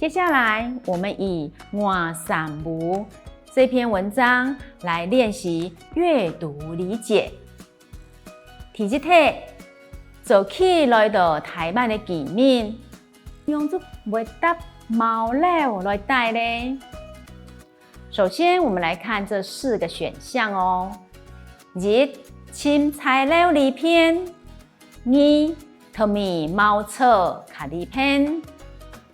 接下来，我们以换三无这篇文章来练习阅读理解。第一题，早起来到台湾的见面，用作回答毛料来带呢？首先，我们来看这4个选项哦。1. 青材料里片；2. 淘米茅草卡里片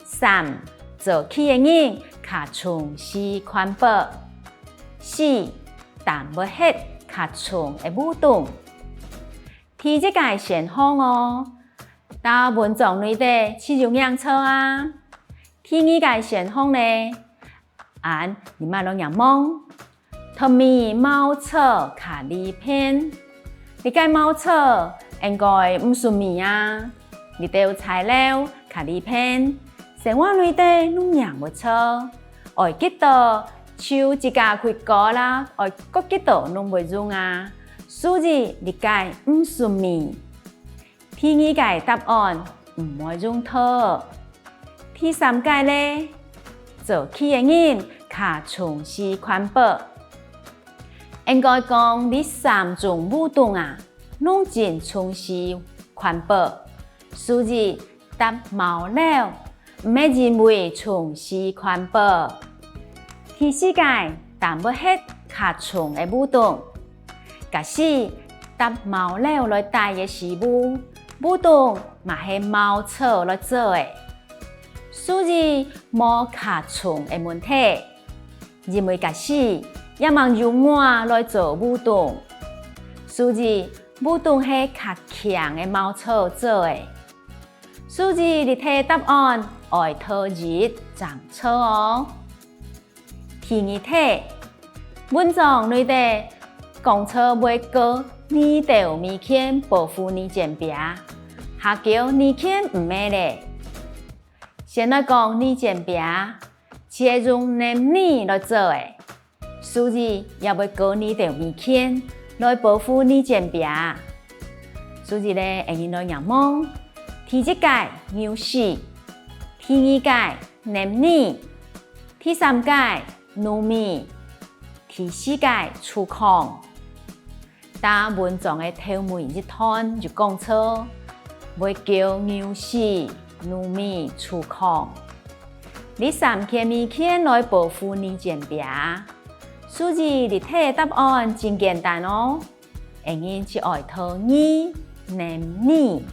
；3. 早起的人卡从事环保；4. 淡不黑卡从的舞动。第一个选项哦，到文章内底去用样错啊。第二个选项呢，你咪拢样懵。淘米茅草卡里片，你个茅草应该唔算米啊。你有材料卡里片，生活内底拢样不错。爱几多手指甲开高啦，爱各几多拢袂用啊。所以你个唔算米。第二个答案唔会用错。第三个呢，早起的人卡从事环保。应该讲，你3种活动拢真从事环保，所以答毛料，唔会认为从事环保。第4个淡不黑卡从的活动，假使答毛料来带的事物，活动嘛是茅草来做的，所以无卡从的问题。因为假使也望用碗来做舞动，所以舞动是较强的茅草做的，所以你题答案爱讨日长错哦。第2题，文章内底讲错袂过你着米圈保护你剪壁，下叫你圈唔咩咧？先来讲你剪壁，是会用黏泥来做的。所以也要过你的米圈来保护你剪壁，所以咧，会用到样懵。第1个牛屎，第2个黏泥，第3个糯米，第4个粗糠。当文章的头尾一段就讲错，袂叫牛屎、糯米、粗糠。你3个米圈来保护你剪壁。所以你题答案真简单哦，应该是爱讨你黏你。